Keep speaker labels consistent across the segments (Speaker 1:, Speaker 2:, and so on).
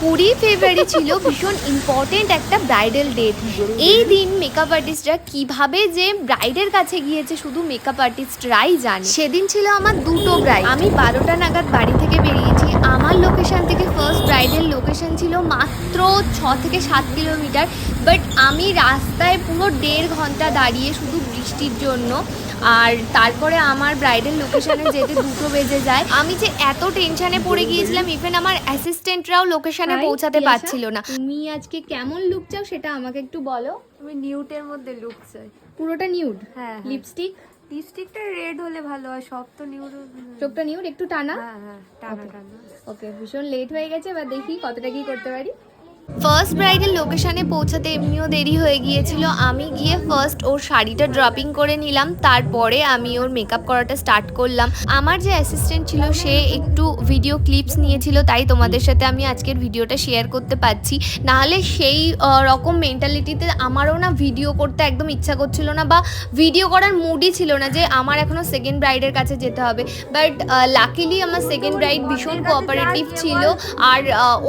Speaker 1: 20 ফেব্রুয়ারি ছিল ভীষণ ইম্পর্টেন্ট একটা ব্রাইডাল ডেট। এই দিন মেকআপ আর্টিস্টরা কিভাবে যে ব্রাইডের কাছে গিয়েছে শুধু মেকআপ আর্টিস্টরাই জানে। সেদিন ছিল আমার দুটো ব্রাইড। আমি 12টা নাগাদ বাড়ি থেকে বেরিয়েছি। আমার লোকেশন থেকে ফার্স্ট ব্রাইডের লোকেশন ছিল মাত্র 6 থেকে 7 কিলোমিটার, বাট আমি রাস্তায় পুরো 1.5 ঘন্টা দাঁড়িয়ে শুধু বৃষ্টির জন্য। আর তারপরে আমার ব্রাইডাল লোকেশনে যেতে 2টো বেজে যায়। আমি যে এত টেনশনে পড়ে গিয়েছিলাম, ইভেন আমার অ্যাসিস্ট্যান্টরাও লোকেশনে পৌঁছাতে পারছিল না। তুমি আজকে কেমন লুক চাও সেটা আমাকে একটু বলো।
Speaker 2: আমি নিউটের মধ্যে লুক চাই।
Speaker 1: পুরোটা নিউড?
Speaker 2: হ্যাঁ।
Speaker 1: লিপস্টিক?
Speaker 2: লিপস্টিকটা রেড হলে ভালো হয়, সব তো নিউড।
Speaker 1: চোখটা নিউড, একটু টানা?
Speaker 2: হ্যাঁ টানা টানা।
Speaker 1: ওকে, ভীষণ লেট হয়ে গেছে, এবার দেখি কতটা কি করতে পারি। ফার্স্ট ব্রাইডের লোকেশনে পৌঁছাতে এমনিও দেরি হয়ে গিয়েছিল। আমি গিয়ে ফার্স্ট ওর শাড়িটা ড্রপিং করে নিলাম, তারপরে আমি ওর মেকআপ করাটা স্টার্ট করলাম। আমার যে অ্যাসিস্ট্যান্ট ছিল সে একটু ভিডিও ক্লিপস নিয়েছিল, তাই তোমাদের সাথে আমি আজকের ভিডিওটা শেয়ার করতে পারছি। নাহলে সেই রকম মেন্টালিটিতে আমারও না ভিডিও করতে একদম ইচ্ছা করছিল না, বা ভিডিও করার মুডই ছিল না যে আমার এখনও সেকেন্ড ব্রাইডের কাছে যেতে হবে। বাট লাকিলি আমার সেকেন্ড ব্রাইড ভীষণ কোঅপারেটিভ ছিল, আর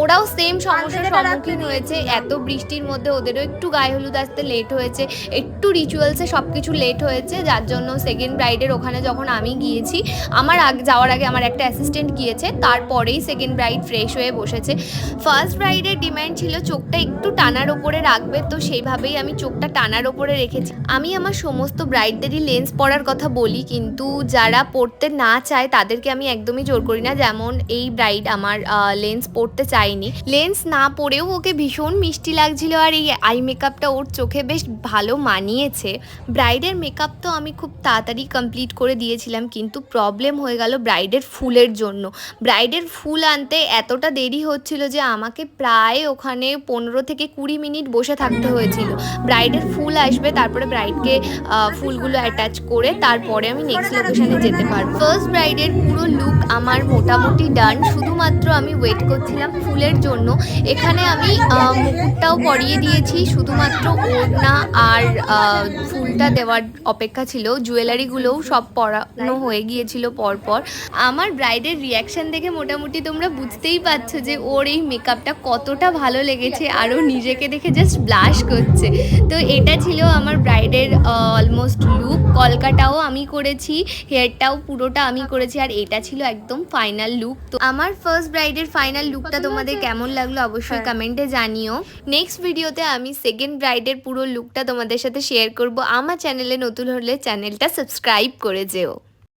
Speaker 1: ওরাও সেম সমস্যার সম্মুখীন হয়েছে। এত বৃষ্টির মধ্যে ওদেরও একটু গায়ে হলুদ আসতে লেট হয়েছে, একটু রিচুয়ালসে সব কিছু লেট হয়েছে, যার জন্য সেকেন্ড ব্রাইডের ওখানে যখন আমি গিয়েছি, আমার যাওয়ার আগে আমার একটা অ্যাসিস্ট্যান্ট গিয়েছে, তারপরেই সেকেন্ড ব্রাইড ফ্রেশ হয়ে বসেছে। ফার্স্ট ব্রাইডের ডিমান্ড ছিল চোখটা একটু টানার ওপরে রাখবে, তো সেইভাবেই আমি চোখটা টানার ওপরে রেখেছি। আমি আমার সমস্ত ব্রাইডদেরই লেন্স পরার কথা বলি, কিন্তু যারা পরতে না চায় তাদেরকে আমি একদমই জোর করি না। যেমন এই ব্রাইড আমার লেন্স পরতে চায়নি, লেন্স না পরেও ওকে ভীষণ মিষ্টি লাগছিল, আর এই আই মেকআপটা ওর চোখে বেশ ভালো মানিয়েছে। ব্রাইডের মেকআপ তো আমি খুব তাড়াতাড়ি কমপ্লিট করে দিয়েছিলাম, কিন্তু প্রবলেম হয়ে গেল ব্রাইডের ফুলের জন্য। ব্রাইডের ফুল আনতে এতটা দেরি হচ্ছিল যে আমাকে প্রায় ওখানে 15 থেকে 20 মিনিট বসে থাকতে হয়েছিল। ব্রাইডের ফুল আসবে, তারপরে ব্রাইডকে ফুলগুলো অ্যাটাচ করে তারপরে আমি নেক্সট লোকেশনে যেতে পারবো। ফার্স্ট ব্রাইডের পুরো লুক আমার মোটামুটি ডান, শুধুমাত্র আমি ওয়েট করছিলাম ফুলের জন্য। এখানে আমি মুকুটটাও পরিয়ে দিয়েছি, শুধুমাত্র ওড়না আর ফুলটা দেওয়ার অপেক্ষা ছিল। জুয়েলারিগুলোও সব পরানো হয়ে গিয়েছিল পরপর। আমার ব্রাইডের রিয়াকশান দেখে মোটামুটি তোমরা বুঝতেই পারছো যে ওর এই মেকআপটা কতটা ভালো লেগেছে, আরও নিজেকে দেখে জাস্ট ব্লাশ করছে। তো এটা ছিল আমার ব্রাইডের অলমোস্ট লুক। কলকাটাও আমি করেছি, হেয়ারটাও পুরোটা আমি করেছি, আর এটা ছিল একদম ফাইনাল লুক। তো আমার ফার্স্ট ব্রাইডের ফাইনাল লুকটা তোমাদের কেমন লাগলো অবশ্যই কমেন্টে জানিও। নেক্সট ভিডিওতে আমি সেকেন্ড ব্রাইডের পুরো লুকটা তোমাদের সাথে শেয়ার করব। আমার চ্যানেলে নতুন হলে চ্যানেলটা সাবস্ক্রাইব করে যেও।